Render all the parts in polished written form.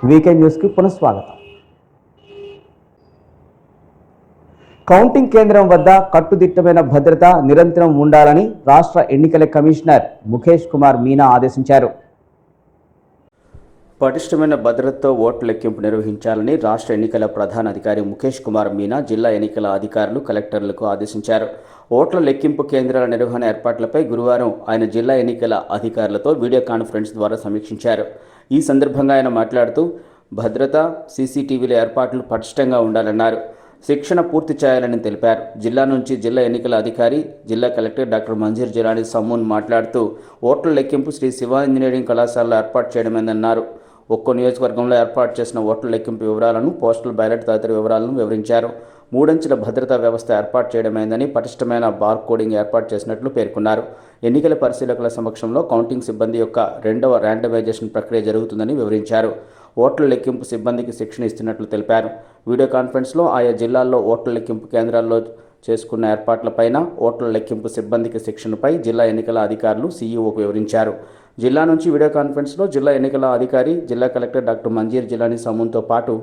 Weekend న్యూస్కి పునఃస్వాగతం. Counting కేంద్రం వద్ద కట్టుదిట్టమైన భద్రత నిరంతరం ఉండాలని రాష్ట్ర ఎన్నికల కమిషనర్ ముఖేష్ కుమార్ మీనా ఆదేశించారు. పటిష్టమైన భద్రతతో ఓట్ల లెక్కింపు నిర్వహించాలని రాష్ట్ర ఎన్నికల ప్రధాన అధికారి ముఖేష్ కుమార్ మీనా జిల్లా ఎన్నికల అధికారులు, కలెక్టర్లకు ఆదేశించారు. ఓట్ల లెక్కింపు కేంద్రాల నిర్వహణ ఏర్పాట్లపై గురువారం ఆయన జిల్లా ఎన్నికల అధికారులతో వీడియో కాన్ఫరెన్స్ ద్వారా సమీక్షించారు. ఈ సందర్భంగా ఆయన మాట్లాడుతూ భద్రత, సీసీటీవీల ఏర్పాట్లు పటిష్టంగా ఉండాలన్నారు. శిక్షణ పూర్తి చేయాలని తెలిపారు. జిల్లా నుంచి జిల్లా ఎన్నికల అధికారి, జిల్లా కలెక్టర్ డాక్టర్ మంజీర్ జిలానీ సమ్మూన్ మాట్లాడుతూ ఓట్ల లెక్కింపు శ్రీ శివ ఇంజనీరింగ్ కళాశాలలో ఏర్పాటు చేయడమేనన్నారు. ఒక్కో నియోజకవర్గంలో ఏర్పాటు చేసిన ఓట్ల లెక్కింపు వివరాలను, పోస్టల్ బ్యాలెట్ తదితర వివరాలను వివరించారు. 3 అంచెల భద్రతా వ్యవస్థ ఏర్పాటు చేయడమైందని, పటిష్టమైన బార్ కోడింగ్ ఏర్పాటు చేసినట్లు పేర్కొన్నారు. ఎన్నికల పరిశీలకుల సమక్షంలో కౌంటింగ్ సిబ్బంది యొక్క 2వ ర్యాండమైజేషన్ ప్రక్రియ జరుగుతుందని వివరించారు. ఓట్ల లెక్కింపు సిబ్బందికి శిక్షణ ఇస్తున్నట్లు తెలిపారు. వీడియో కాన్ఫరెన్స్లో ఆయా జిల్లాల్లో ఓట్ల లెక్కింపు కేంద్రాల్లో చేసుకున్న ఏర్పాట్లపైన, ఓట్ల లెక్కింపు సిబ్బందికి శిక్షణపై జిల్లా ఎన్నికల అధికారులు సీఈఓకు వివరించారు. జిల్లా నుంచి వీడియో కాన్ఫరెన్స్లో జిల్లా ఎన్నికల అధికారి, జిల్లా కలెక్టర్ డాక్టర్ మంజీర్ జిలానీ సమ్మూన్తో పాటు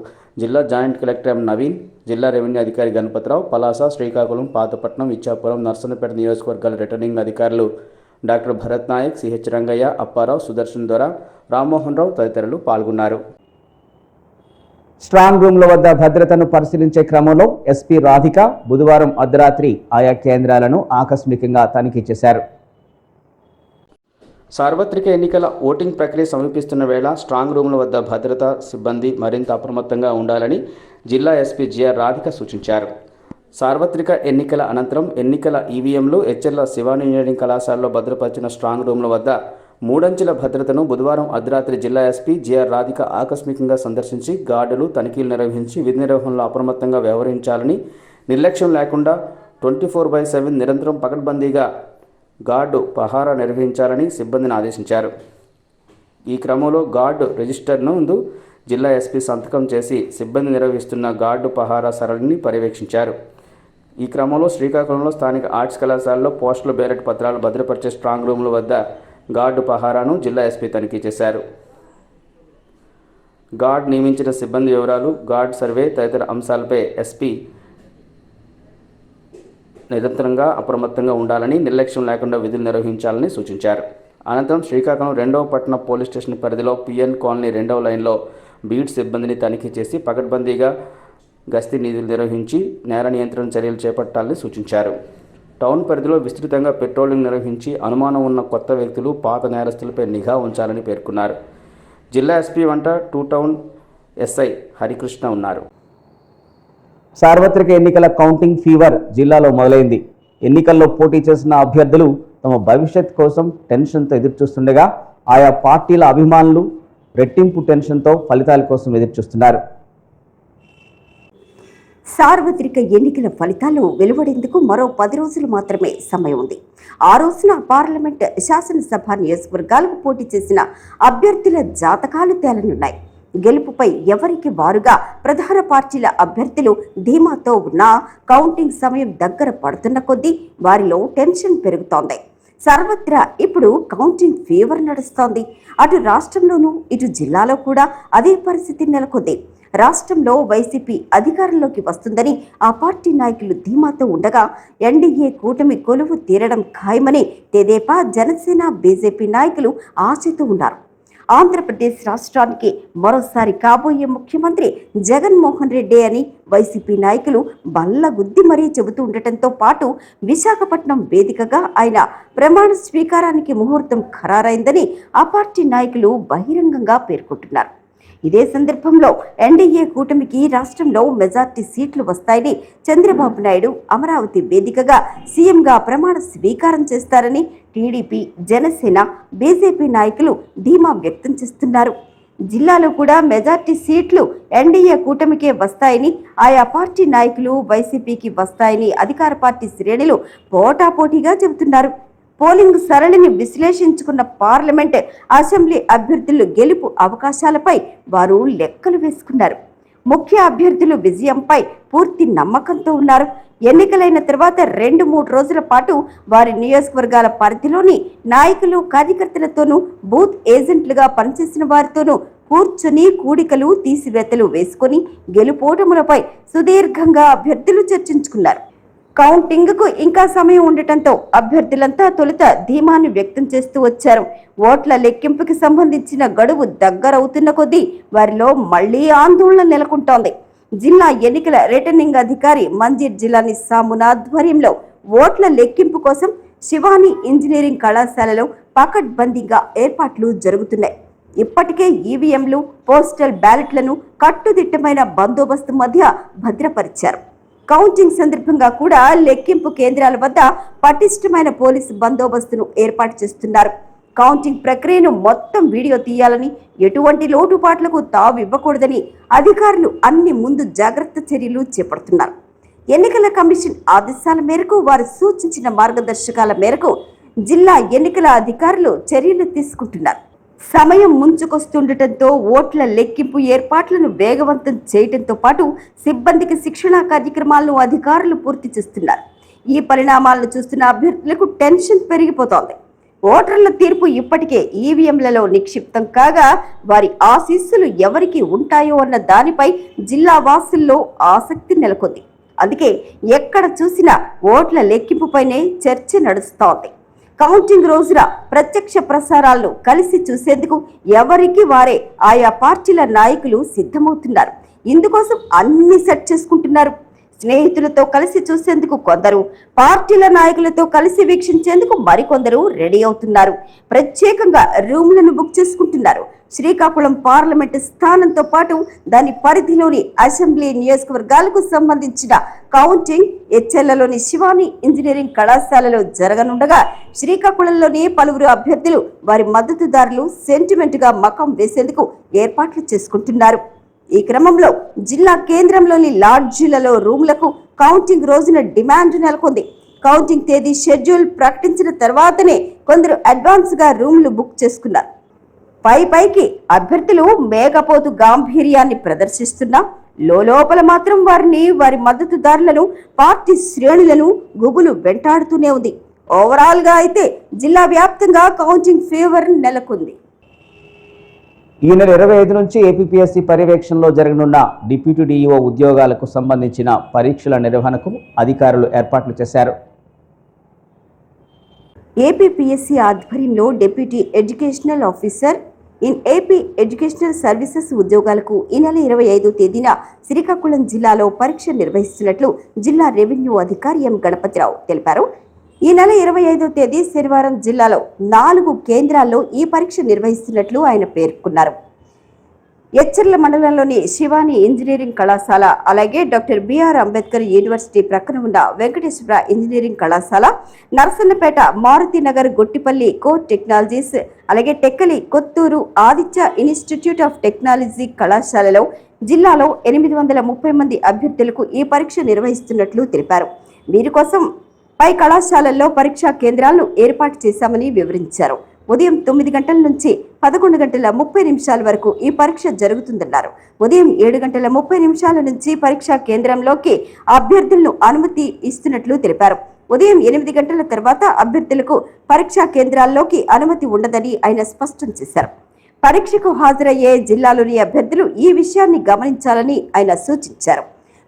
జిల్లా జాయింట్ కలెక్టర్ ఎం నవీన్, జిల్లా రెవెన్యూ అధికారి గణపతిరావు, పలాస, శ్రీకాకుళం, పాతపట్నం, ఇచ్చాపురం, నర్సన్నపేట నియోజకవర్గాల రిటర్నింగ్ అధికారులు డాక్టర్ భరత్ నాయక్, సిహెచ్ రంగయ్య, అప్పారావు, సుదర్శన్ దొర, రామ్మోహన్ రావు తదితరులు పాల్గొన్నారు. స్ట్రాంగ్ రూమ్ల వద్ద భద్రతను పరిశీలించే క్రమంలో ఎస్పీ రాధిక బుధవారం అర్ధరాత్రి ఆయా కేంద్రాలను ఆకస్మికంగా తనిఖీ చేశారు. సార్వత్రిక ఎన్నికల ఓటింగ్ ప్రక్రియ సమీపిస్తున్న వేళ స్ట్రాంగ్ రూమ్ల వద్ద భద్రతా సిబ్బంది మరింత అప్రమత్తంగా ఉండాలని జిల్లా ఎస్పీ జిఆర్ రాధిక సూచించారు. సార్వత్రిక ఎన్నికల అనంతరం ఎన్నికల ఈవీఎంలు హెచ్ఎల్ శివ ఇంజనీరింగ్ కళాశాలలో భద్రపరిచిన స్ట్రాంగ్ రూమ్ల వద్ద 3 అంచెల భద్రతను బుధవారం అర్ధరాత్రి జిల్లా ఎస్పీ జిఆర్ రాధిక ఆకస్మికంగా సందర్శించి గార్డులు తనిఖీలు నిర్వహించి విధి నిర్వహణలో అప్రమత్తంగా వ్యవహరించాలని, నిర్లక్ష్యం లేకుండా 24/7 నిరంతరం పకడ్బందీగా గార్డు పహారా నిర్వహించాలని సిబ్బందిని ఆదేశించారు. ఈ క్రమంలో గార్డు రిజిస్టర్ ముందు జిల్లా ఎస్పీ సంతకం చేసి సిబ్బంది నిర్వహిస్తున్న గార్డు పహారా సరళిని పర్యవేక్షించారు. ఈ క్రమంలో శ్రీకాకుళంలో స్థానిక ఆర్ట్స్ కళాశాలలో పోస్టల్ బ్యాలెట్ పత్రాలు భద్రపరిచే స్ట్రాంగ్ రూమ్ల వద్ద గార్డు పహారాను జిల్లా ఎస్పీ తనిఖీ చేశారు. గార్డ్ నియమించిన సిబ్బంది వివరాలు, గార్డ్ సర్వే తదితర అంశాలపై ఎస్పీ నిరంతరంగా అప్రమత్తంగా ఉండాలని, నిర్లక్ష్యం లేకుండా విధులు నిర్వహించాలని సూచించారు. అనంతరం శ్రీకాకుళం 2వ పట్టణ పోలీస్ స్టేషన్ పరిధిలో పిఎన్ కాలనీ 2వ లైన్లో బీట్ సిబ్బందిని తనిఖీ చేసి పకడ్బందీగా గస్తీ నిధులు నిర్వహించి నేర నియంత్రణ చర్యలు చేపట్టాలని సూచించారు. టౌన్ పరిధిలో విస్తృతంగా పెట్రోలింగ్ నిర్వహించి అనుమానం ఉన్న కొత్త వ్యక్తులు, పాత నేరస్తులపై నిఘా ఉంచాలని పేర్కొన్నారు. జిల్లా ఎస్పీ వంట 2 టౌన్ ఎస్ఐ హరికృష్ణ ఉన్నారు. సార్వత్రిక ఎన్నికల కౌంటింగ్ ఫీవర్ జిల్లాలో మొదలైంది. ఎన్నికల్లో పోటీ చేసిన అభ్యర్థులు తమ భవిష్యత్ కోసం టెన్షన్తో ఎదురుచూస్తుండగా ఆయా పార్టీల అభిమానులు రెట్టింపు టెన్షన్తో ఫలితాల కోసం ఎదురుచూస్తున్నారు. సార్వత్రిక ఎన్నికల ఫలితాలు వెలువడేందుకు మరో 10 రోజులు మాత్రమే సమయం ఉంది. ఆ రోజున పార్లమెంట్, శాసనసభ నియోజకవర్గాలకు పోటీ చేసిన అభ్యర్థుల జాతకాలు తేలనున్నాయి. గెలుపుపై ఎవరికి వారుగా ప్రధాన పార్టీల అభ్యర్థులు ధీమాతో ఉన్నా కౌంటింగ్ సమయం దగ్గర పడుతున్న కొద్దీ వారిలో టెన్షన్ పెరుగుతోంది. సర్వత్రా ఇప్పుడు కౌంటింగ్ ఫీవర్ నడుస్తోంది. అటు రాష్ట్రంలోనూ ఇటు జిల్లాలో కూడా అదే పరిస్థితి నెలకొంది. రాష్ట్రంలో వైసీపీ అధికారంలోకి వస్తుందని ఆ పార్టీ నాయకులు ధీమాతో ఉండగా ఎన్డీఏ కూటమి కొలువు తీరడం ఖాయమని తెదేపా, జనసేన, బీజేపీ నాయకులు ఆశతో ఉన్నారు. ఆంధ్రప్రదేశ్ రాష్ట్రానికి మరోసారి కాబోయే ముఖ్యమంత్రి జగన్మోహన్ రెడ్డి అని వైసీపీ నాయకులు బల్లగుద్ది మరీ చెబుతూ ఉండటంతో పాటు విశాఖపట్నం వేదికగా ఆయన ప్రమాణ స్వీకారానికి ముహూర్తం ఖరారైందని ఆ పార్టీ నాయకులు బహిరంగంగా పేర్కొంటున్నారు. ఇదే సందర్భంలో ఎన్డీఏ కూటమికి రాష్ట్రంలో మెజార్టీ సీట్లు వస్తాయని, చంద్రబాబు నాయుడు అమరావతి వేదికగా సీఎంగా ప్రమాణ స్వీకారం చేస్తారని టీడీపీ, జనసేన, బీజేపీ నాయకులు ధీమా వ్యక్తం చేస్తున్నారు. జిల్లాలో కూడా మెజార్టీ సీట్లు ఎన్డీఏ కూటమికే వస్తాయని, ఆయా పార్టీ నాయకులు వైసీపీకి వస్తాయని అధికార పార్టీ శ్రేణులు పోటాపోటీగా చెబుతున్నారు. పోలింగ్ సరళిని విశ్లేషించుకున్న పార్లమెంట్, అసెంబ్లీ అభ్యర్థులు గెలుపు అవకాశాలపై వారు లెక్కలు వేసుకున్నారు. ముఖ్య అభ్యర్థులు విజయంపై పూర్తి నమ్మకంతో ఉన్నారు. ఎన్నికలైన తర్వాత 2-3 రోజుల పాటు వారి నియోజకవర్గాల పరిధిలోని నాయకులు కార్యకర్తలతోనూ బూత్ ఏజెంట్లుగా పనిచేసిన వారితోనూ కూర్చుని కూడికలు తీసివేతలు వేసుకుని గెలుపోటములపై సుదీర్ఘంగా అభ్యర్థులు చర్చించుకున్నారు. కౌంటింగ్కు ఇంకా సమయం ఉండటంతో అభ్యర్థులంతా తొలుత ధీమాన్ని వ్యక్తం చేస్తూ వచ్చారు. ఓట్ల లెక్కింపుకి సంబంధించిన గడువు దగ్గరవుతున్న కొద్దీ వారిలో మళ్లీ ఆందోళన నెలకొంటోంది. జిల్లా ఎన్నికల రిటర్నింగ్ అధికారి మంజీర్ జిల్లాని సామున ఆధ్వర్యంలో ఓట్ల లెక్కింపు కోసం శివాని ఇంజనీరింగ్ కళాశాలలో పకడ్బందీగా ఏర్పాట్లు జరుగుతున్నాయి. ఇప్పటికే ఈవీఎంలు, పోస్టల్ బ్యాలెట్లను కట్టుదిట్టమైన బందోబస్తు మధ్య భద్రపరిచారు. కౌంటింగ్ సందర్భంగా కూడా లెక్కింపు కేంద్రాల వద్ద పటిష్టమైన పోలీసు బందోబస్తును ఏర్పాటు చేస్తున్నారు. కౌంటింగ్ ప్రక్రియను మొత్తం వీడియో తీయాలని, ఎటువంటి లోటుపాట్లకు తావు ఇవ్వకూడదని అధికారులు అన్ని ముందు జాగ్రత్త చర్యలు చేపడుతున్నారు. ఎన్నికల కమిషన్ ఆదేశాల మేరకు వారు సూచించిన మార్గదర్శకాల మేరకు జిల్లా ఎన్నికల అధికారులు చర్యలు తీసుకుంటున్నారు. సమయం ముంచుకొస్తుండటంతో ఓట్ల లెక్కింపు ఏర్పాట్లను వేగవంతం చేయడంతో పాటు సిబ్బందికి శిక్షణా కార్యక్రమాలను అధికారులు పూర్తి చేస్తున్నారు. ఈ పరిణామాలను చూస్తున్న అభ్యర్థులకు టెన్షన్ పెరిగిపోతోంది. ఓటర్ల తీర్పు ఇప్పటికే ఈవీఎంలలో నిక్షిప్తం కాగా వారి ఆశీస్సులు ఎవరికి ఉంటాయో అన్న దానిపై జిల్లా వాసుల్లో ఆసక్తి నెలకొంది. అందుకే ఎక్కడ చూసినా ఓట్ల లెక్కింపుపైనే చర్చ నడుస్తోంది. కౌంటింగ్ రోజున ప్రత్యక్ష ప్రసారాలను కలిసి చూసేందుకు ఎవరికి వారే ఆయా పార్టీల నాయకులు సిద్ధమవుతున్నారు. ఇందుకోసం అన్ని సెట్ చేసుకుంటున్నారు. స్నేహితులతో కలిసి చూసేందుకు కొందరు, పార్టీల నాయకులతో కలిసి వీక్షించేందుకు మరికొందరు రెడీ అవుతున్నారు. ప్రత్యేకంగా రూమ్లను బుక్ చేసుకుంటున్నారు. శ్రీకాకుళం పార్లమెంటు స్థానంతో పాటు దాని పరిధిలోని అసెంబ్లీ నియోజకవర్గాలకు సంబంధించిన కౌంటింగ్ ఎచ్చెర్లలోని శివాని ఇంజనీరింగ్ కళాశాలలో జరగనుండగా శ్రీకాకుళంలోని పలువురు అభ్యర్థులు వారి మద్దతుదారులు సెంటిమెంట్గా మకం వేసేందుకు ఏర్పాట్లు చేసుకుంటున్నారు. ఈ క్రమంలో జిల్లా కేంద్రంలోని లాడ్జీలలో రూమ్లకు కౌంటింగ్ రోజున డిమాండ్ నెలకొంది. కౌంటింగ్ తేదీ షెడ్యూల్ ప్రకటించిన తర్వాతనే కొందరు అడ్వాన్స్ గా రూమ్లు బుక్ చేసుకున్నారు. పైకి అభ్యర్థులు మేకపోతు గాంభీర్యాన్ని ప్రదర్శిస్తున్నా లోపల మాత్రం వారి మద్దతుదారులను, పార్టీ శ్రేణులను గుబులు వెంటాడుతూనే ఉంది. ఓవరాల్ గా అయితే జిల్లా వ్యాప్తంగా కౌంటింగ్ ఫీవర్ నెలకొంది. ఈ నెల 25 నుంచి ఏపీపీఎస్సీ పర్యవేక్షణలో జరగనున్న డిప్యూటీ డీఈఓ ఉద్యోగాలకు సంబంధించిన పరీక్షల నిర్వహణకు అధికారులు ఏర్పాట్లు చేశారు. ఏపీపీఎస్సీ ఆధ్వర్యంలో deputy educational officer in AP educational services ఉద్యోగాలకు ఈ నెల 25వ తేదీన శ్రీకాకుళం జిల్లాలో పరీక్ష నిర్వహిస్తున్నట్లు జిల్లా రెవెన్యూ అధికారి ఎం గణపతిరావు తెలిపారు. ఈ నెల 25వ తేదీ శనివారం జిల్లాలో 4 కేంద్రాల్లో ఈ పరీక్ష నిర్వహిస్తున్నట్లు ఆయన పేర్కొన్నారు. ఎచ్చెర్ల మండలంలోని శివాని ఇంజనీరింగ్ కళాశాల, అలాగే డాక్టర్ బిఆర్ అంబేద్కర్ యూనివర్సిటీ ప్రక్కన ఉన్న వెంకటేశ్వర ఇంజనీరింగ్ కళాశాల, నరసన్నపేట మారుతినగర్ గొట్టిపల్లి కోర్ టెక్నాలజీస్, అలాగే Tekkali Kotturu Aditya institute of technology కళాశాలలో జిల్లాలో 830 మంది అభ్యర్థులకు ఈ పరీక్ష నిర్వహిస్తున్నట్లు తెలిపారు. వీరి కోసం పై కళాశాలల్లో పరీక్షా కేంద్రాలను ఏర్పాటు చేశామని వివరించారు. ఉదయం 9 గంటల నుంచి 11:30 వరకు ఈ పరీక్ష జరుగుతుందన్నారు. ఉదయం 7:30 నుంచి పరీక్షా కేంద్రంలోకి అభ్యర్థులను అనుమతి ఇస్తున్నట్లు తెలిపారు. ఉదయం 8 గంటల తర్వాత అభ్యర్థులకు పరీక్షా కేంద్రాల్లోకి అనుమతి ఉండదని ఆయన స్పష్టం చేశారు. పరీక్షకు హాజరయ్యే జిల్లాలోని అభ్యర్థులు ఈ విషయాన్ని గమనించాలని ఆయన సూచించారు.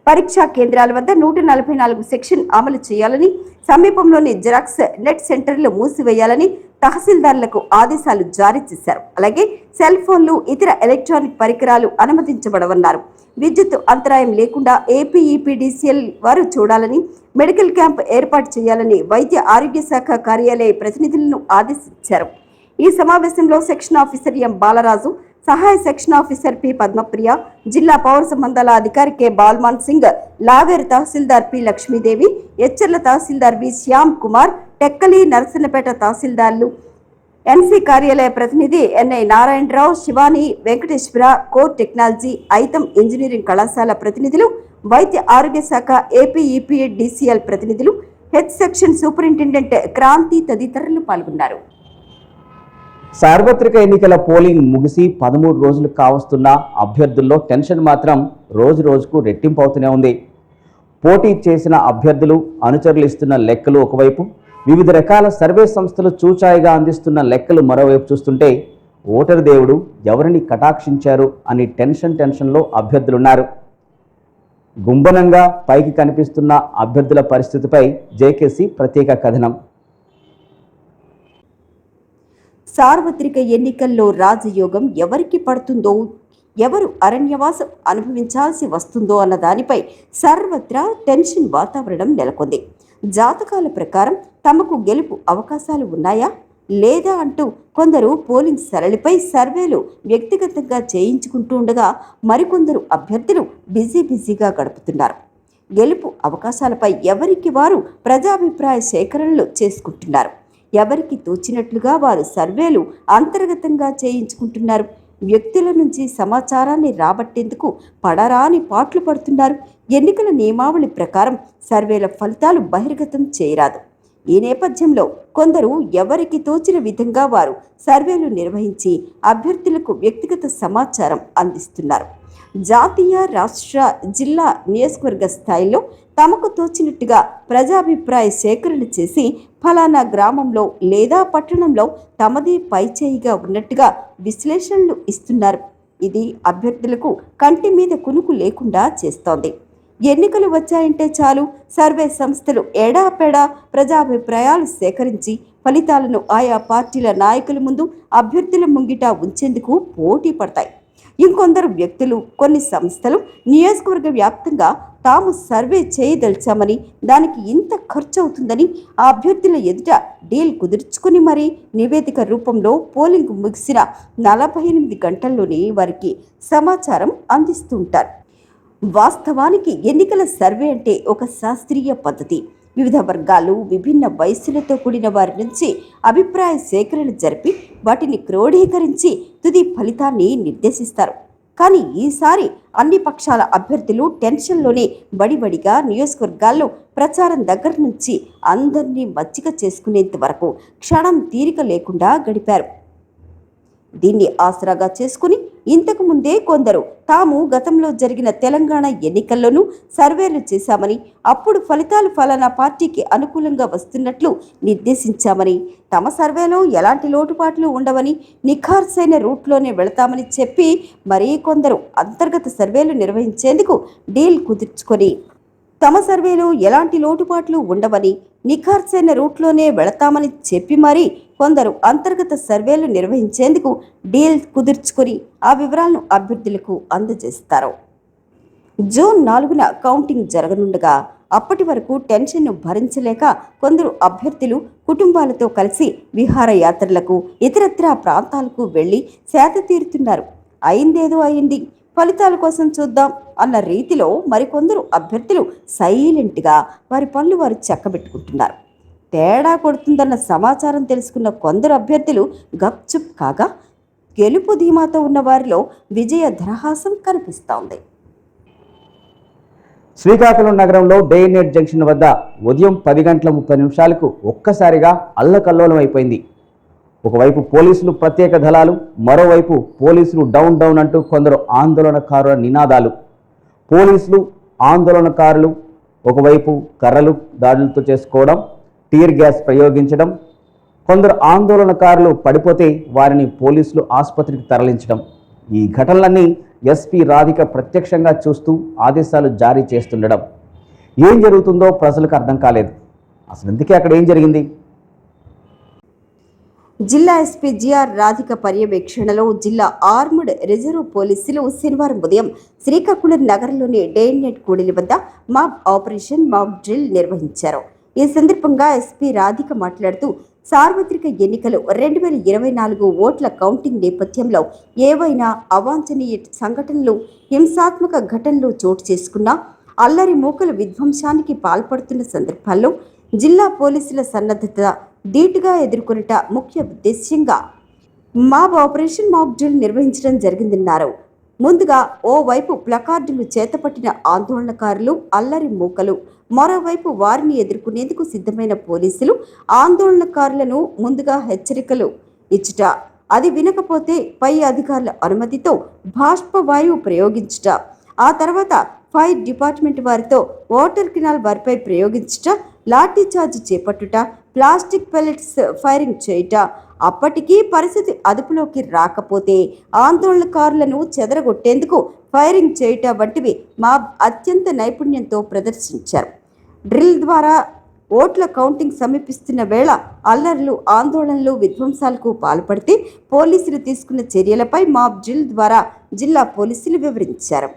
పరీక్షా కేంద్రాల వద్ద 144 సెక్షన్ అమలు చేయాలని, సమీపంలోని జిరాక్స్ నెట్ సెంటర్లు మూసివేయాలని తహసీల్దార్లకు ఆదేశాలు జారీ చేశారు. అలాగే సెల్ ఫోన్లు, ఇతర ఎలక్ట్రానిక్ పరికరాలు అనుమతించబడవన్నారు. విద్యుత్ అంతరాయం లేకుండా ఏపీఈపీడీసీఎల్ వారు చూడాలని, మెడికల్ క్యాంప్ ఏర్పాటు చేయాలని వైద్య ఆరోగ్య శాఖ కార్యాలయ ప్రతినిధులను ఆదేశించారు. ఈ సమావేశంలో సెక్షన్ ఆఫీసర్ ఎం బాలరాజు, సహాయ సెక్షన్ ఆఫీసర్ పి పద్మప్రియ, జిల్లా పౌర సంబంధాల అధికారి కె బాల్మాన్ సింగ్, లావేరు తహసీల్దార్ పి లక్ష్మీదేవి, ఎచ్చెర్ల తహసీల్దార్ వి శ్యామ్ కుమార్, టెక్కలి నరసన్నపేట తహసీల్దార్లు, ఎన్సీ కార్యాలయ ప్రతినిధి NI Narayanarao, Shivani, Venkateswara, core technology, Aitam engineering కళాశాల ప్రతినిధులు, వైద్య ఆరోగ్య శాఖ ఏపీఈపీడీసీఎల్ ప్రతినిధులు, హెచ్ సెక్షన్ సూపరింటెండెంట్ క్రాంతి తదితరులు పాల్గొన్నారు. సార్వత్రిక ఎన్నికల పోలింగ్ ముగిసి 13 రోజులు కావస్తున్న అభ్యర్థుల్లో టెన్షన్ మాత్రం రోజు రోజుకు రెట్టింపు అవుతూనే ఉంది. పోటీ చేసిన అభ్యర్థులు అనుచరులు ఇస్తున్న లెక్కలు ఒకవైపు, వివిధ రకాల సర్వే సంస్థలు చూచాయిగా అందిస్తున్న లెక్కలు మరోవైపు చూస్తుంటే ఓటరు దేవుడు ఎవరిని కటాక్షించారు అని టెన్షన్లో అభ్యర్థులున్నారు. గుంబనంగా పైకి కనిపిస్తున్న అభ్యర్థుల పరిస్థితిపై జేకేసీ ప్రత్యేక కథనం. సార్వత్రిక ఎన్నికల్లో రాజయోగం ఎవరికి పడుతుందో, ఎవరు అరణ్యవాసం అనుభవించాల్సి వస్తుందో అన్న దానిపై సర్వత్రా టెన్షన్ వాతావరణం నెలకొంది. జాతకాల ప్రకారం తమకు గెలుపు అవకాశాలు ఉన్నాయా లేదా అంటూ కొందరు పోలింగ్ సరళిపై సర్వేలు వ్యక్తిగతంగా చేయించుకుంటూ ఉండగా, మరికొందరు అభ్యర్థులు బిజీగా గడుపుతున్నారు. గెలుపు అవకాశాలపై ఎవరికి వారు ప్రజాభిప్రాయ సేకరణలు చేసుకుంటున్నారు. ఎవరికి తోచినట్లుగా వారు సర్వేలు అంతర్గతంగా చేయించుకుంటున్నారు. వ్యక్తుల నుంచి సమాచారాన్ని రాబట్టేందుకు పడరాని పాట్లు పడుతున్నారు. ఎన్నికల నియమావళి ప్రకారం సర్వేల ఫలితాలు బహిర్గతం చేయరాదు. ఈ నేపథ్యంలో కొందరు ఎవరికి తోచిన విధంగా వారు సర్వేలు నిర్వహించి అభ్యర్థులకు వ్యక్తిగత సమాచారం అందిస్తున్నారు. జాతీయ, రాష్ట్ర, జిల్లా, నియోజకవర్గ స్థాయిలో తమకు తోచినట్టుగా ప్రజాభిప్రాయ సేకరణ చేసి ఫలానా గ్రామంలో లేదా పట్టణంలో తమదే పైచేయిగా ఉన్నట్టుగా విశ్లేషణలు ఇస్తున్నారు. ఇది అభ్యర్థులకు కంటి మీద కునుకు లేకుండా చేస్తోంది. ఎన్నికలు వచ్చాయంటే చాలు సర్వే సంస్థలు ఏడాపెడా ప్రజాభిప్రాయాలు సేకరించి ఫలితాలను ఆయా పార్టీల నాయకుల ముందు, అభ్యర్థుల ముంగిట ఉంచేందుకు పోటీ పడతాయి. ఇంకొందరు వ్యక్తులు, కొన్ని సంస్థలు నియోజకవర్గ వ్యాప్తంగా తాము సర్వే చేయదలిచామని, దానికి ఇంత ఖర్చు అవుతుందని ఆ అభ్యర్థుల ఎదుట డీల్ కుదుర్చుకుని మరీ నివేదిక రూపంలో పోలింగ్ ముగిసిన 48 గంటల్లోనే వారికి సమాచారం అందిస్తూ ఉంటారు. వాస్తవానికి ఎన్నికల సర్వే అంటే ఒక శాస్త్రీయ పద్ధతి. వివిధ వర్గాలు, విభిన్న వయస్సులతో కూడిన వారి నుంచి అభిప్రాయ సేకరణ జరిపి వాటిని క్రోడీకరించి తుది ఫలితాన్ని నిర్దేశిస్తారు. కానీ ఈసారి అన్ని పక్షాల అభ్యర్థులు టెన్షన్లోనే బడిబడిగా నియోజకవర్గాల్లో ప్రచారం దగ్గర నుంచి అందరినీ మచ్చిక చేసుకునేంత వరకు క్షణం తీరిక లేకుండా గడిపారు. దీన్ని ఆసరాగా చేసుకుని ఇంతకు ముందే కొందరు తాము గతంలో జరిగిన తెలంగాణ ఎన్నికల్లోనూ సర్వేలు చేశామని, అప్పుడు ఫలితాలు ఫలానా పార్టీకి అనుకూలంగా వస్తున్నట్లు నిర్దేశించామని, తమ సర్వేలో ఎలాంటి లోటుపాట్లు ఉండవని, నిఖార్సైన రూట్లోనే వెళతామని చెప్పి మరీ కొందరు అంతర్గత సర్వేలు నిర్వహించేందుకు డీల్ కుదుర్చుకొని తమ సర్వేలో ఎలాంటి లోటుపాట్లు ఉండవని, నిఖార్సైన రూట్లోనే వెళతామని చెప్పి మరీ కొందరు అంతర్గత సర్వేలు నిర్వహించేందుకు డీల్ కుదుర్చుకొని ఆ వివరాలను అభ్యర్థులకు అందజేస్తారు. జూన్ 4న కౌంటింగ్ జరగనుండగా అప్పటి వరకు టెన్షన్ను భరించలేక కొందరు అభ్యర్థులు కుటుంబాలతో కలిసి విహారయాత్రలకు, ఇతరత్రా ప్రాంతాలకు వెళ్లి సేద తీరుతున్నారు. అయిందేదో అయింది, ఫలితాల కోసం చూద్దాం అన్న రీతిలో మరికొందరు అభ్యర్థులు సైలెంట్గా వారి పనులు వారు చక్కబెట్టుకుంటున్నారు. తేడా కొడుతుందన్న సమాచారం తెలుసుకున్న కొందరు అభ్యర్థులు గప్చుప్ కాగా, గెలుపు ధీమాతో ఉన్న వారిలో విజయ ధరహాసం కనిపిస్తోంది. శ్రీకాకుళం నగరంలో డే అండ్ నైట్ జంక్షన్ వద్ద ఉదయం 10:30 ఒక్కసారిగా అల్లకల్లోలం అయిపోయింది. ఒకవైపు పోలీసులు ప్రత్యేక దళాలు, మరోవైపు పోలీసులు డౌన్ డౌన్ అంటూ కొందరు ఆందోళనకారుల నినాదాలు. పోలీసులు, ఆందోళనకారులు ఒకవైపు కర్రలు దాడులతో చేసుకోవడం, టీర్ గ్యాస్ ప్రయోగించడం, కొందరు ఆందోళనకారులు పడిపోతే వారిని పోలీసులు ఆసుపత్రికి తరలించడం. ఈ ఘటనలన్నీ ఎస్పీ రాధిక ప్రత్యక్షంగా చూస్తూ ఆదేశాలు జారీ చేస్తుండడం. ఏం జరుగుతుందో ప్రజలకు అర్థం కాలేదు. అసలు ఇంతకీ అక్కడ ఏం జరిగింది? జిల్లా ఎస్పీ జిఆర్ రాధిక పర్యవేక్షణలో జిల్లా ఆర్మ్డ్ రిజర్వ్ పోలీసులు శనివారం ఉదయం శ్రీకాకుళం నగరంలోని డే అండ్ నైట్ కూడలి వద్ద మాబ్ ఆపరేషన్ మాక్ డ్రిల్ నిర్వహించారు. ఈ సందర్భంగా ఎస్పీ రాధిక మాట్లాడుతూ, సార్వత్రిక ఎన్నికలు 2024 ఓట్ల కౌంటింగ్ నేపథ్యంలో ఏవైనా అవాంఛనీయ సంఘటనలు, హింసాత్మక ఘటనలు చోటు చేసుకున్నా, అల్లరి మూకల విధ్వంసానికి పాల్పడుతున్న సందర్భాల్లో జిల్లా పోలీసుల సన్నద్ధత ధీటుగా ఎదుర్కొనట ముఖ్య ఉద్దేశ్యంగా మాబ్ ఆపరేషన్ మాక్ డ్రిల్ నిర్వహించడం జరిగిందన్నారు. ముందుగా ఓవైపు ప్లకార్డులు చేతపట్టిన ఆందోళనకారులు, అల్లరి మూకలు, మరోవైపు వారిని ఎదుర్కొనేందుకు సిద్ధమైన పోలీసులు ఆందోళనకారులను ముందుగా హెచ్చరికలు ఇచ్చుట, అది వినకపోతే పై అధికారుల అనుమతితో బాష్పవాయువు ప్రయోగించుట, ఆ తర్వాత ఫైర్ డిపార్ట్మెంట్ వారితో వాటర్ కెనాల్ వారిపై ప్రయోగించుట, లాఠీ చార్జ్ చేపట్టుట, ప్లాస్టిక్ పెల్లెట్స్ ఫైరింగ్ చేయుట, అప్పటికీ పరిస్థితి అదుపులోకి రాకపోతే ఆందోళనకారులను చెదరగొట్టేందుకు ఫైరింగ్ చేయుట వంటివి మాబ్ అత్యంత నైపుణ్యంతో ప్రదర్శించారు. డ్రిల్ ద్వారా ఓట్ల కౌంటింగ్ సమీపిస్తున్న వేళ అల్లర్లు, ఆందోళనలు, విధ్వంసాలకు పాల్పడితే పోలీసులు తీసుకున్న చర్యలపై మాబ్ డ్రిల్ ద్వారా జిల్లా పోలీసులు వివరించారు.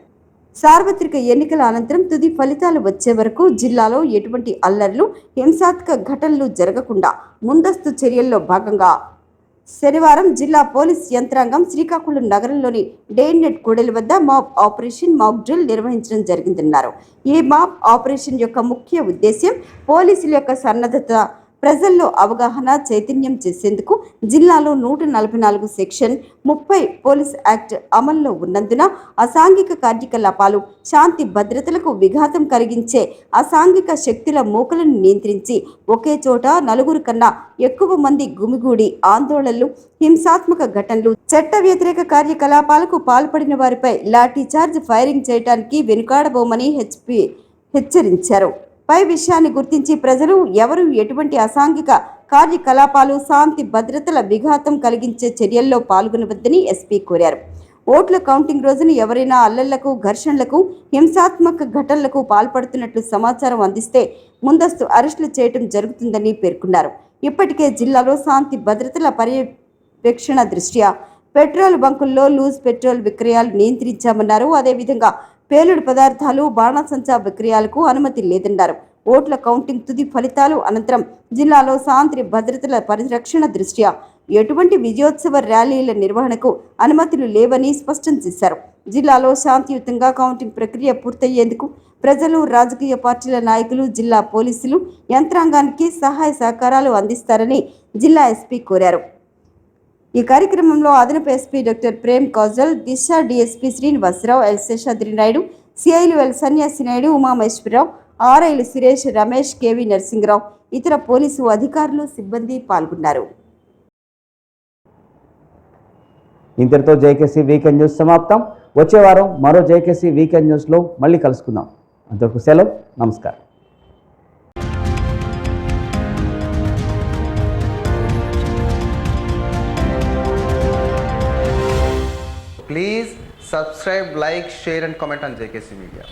సార్వత్రిక ఎన్నికల అనంతరం తుది ఫలితాలు వచ్చే వరకు జిల్లాలో ఎటువంటి అల్లర్లు, హింసాత్మక ఘటనలు జరగకుండా ముందస్తు చర్యల్లో భాగంగా శనివారం జిల్లా పోలీస్ యంత్రాంగం శ్రీకాకుళం నగరంలోని డేన్నెట్ కూడలి వద్ద మాబ్ ఆపరేషన్ మాక్ డ్రిల్ నిర్వహించడం జరిగిందన్నారు. ఈ మాబ్ ఆపరేషన్ యొక్క ముఖ్య ఉద్దేశ్యం పోలీసుల యొక్క సన్నద్ధత, ప్రజల్లో అవగాహన, చైతన్యం చేసేందుకు జిల్లాలో 144 సెక్షన్ 30 పోలీస్ యాక్ట్ అమల్లో ఉన్నందున అసాంఘిక కార్యకలాపాలు, శాంతి భద్రతలకు విఘాతం కలిగించే అసాంఘిక శక్తుల మూకలను నియంత్రించి ఒకే చోట 4 కన్నా ఎక్కువ మంది గుమిగూడి ఆందోళనలు, హింసాత్మక ఘటనలు, చట్ట వ్యతిరేక కార్యకలాపాలకు పాల్పడిన వారిపై లాఠీ చార్జ్ ఫైరింగ్ చేయడానికి వెనుకాడబోమని హెచ్చరించారు. పై విషయాన్ని గుర్తించి ప్రజలు ఎవరు ఎటువంటి అసాంఘిక కార్యకలాపాలు, శాంతి భద్రతల విఘాతం కలిగించే చర్యల్లో పాల్గొనవద్దని ఎస్పీ కోరారు. ఓట్ల కౌంటింగ్ రోజున ఎవరైనా అల్లర్లకు, ఘర్షణలకు, హింసాత్మక ఘటనలకు పాల్పడుతున్నట్లు సమాచారం అందిస్తే ముందస్తు అరెస్టులు చేయడం జరుగుతుందని పేర్కొన్నారు. ఇప్పటికే జిల్లాలో శాంతి భద్రతల పర్యవేక్షణ దృష్ట్యా పెట్రోల్ బంకుల్లో లూజ్ పెట్రోల్ విక్రయాలు నియంత్రించామన్నారు. అదేవిధంగా పేలుడు పదార్థాలు, బాణాసంచా విక్రయాలకు అనుమతి లేదన్నారు. ఓట్ల కౌంటింగ్ తుది ఫలితాలు అనంతరం జిల్లాలో శాంతి భద్రతల పరిరక్షణ దృష్ట్యా ఎటువంటి విజయోత్సవ ర్యాలీల నిర్వహణకు అనుమతులు లేవని స్పష్టం చేశారు. జిల్లాలో శాంతియుతంగా కౌంటింగ్ ప్రక్రియ పూర్తయ్యేందుకు ప్రజలు, రాజకీయ పార్టీల నాయకులు, జిల్లా పోలీసులు యంత్రాంగానికి సహాయ సహకారాలు అందిస్తారని జిల్లా ఎస్పీ కోరారు. ఈ కార్యక్రమంలో అదనపు SP doctor Prem Koushal, Disha DSP Srinivasarao, L Seshadri Naidu, సిఐలు ఎల్ సన్యాసి నాయుడు, ఉమామహేశ్వరరావు, ఆర్ఐలు సురేష్, రమేష్, కేవి నరసింగరావు, ఇతర పోలీసు అధికారులు, సిబ్బంది పాల్గొన్నారు. ఇంతటితో జేకేసీ వీకెండ్ న్యూస్ సమాప్తం. వచ్చే వారం మరో జేకేసీ వీకెండ్ న్యూస్లో మళ్ళీ కలుసుకుందాం. అంతవరకు సెలవు. నమస్కారం. Please subscribe, like, share and comment on JKC Media.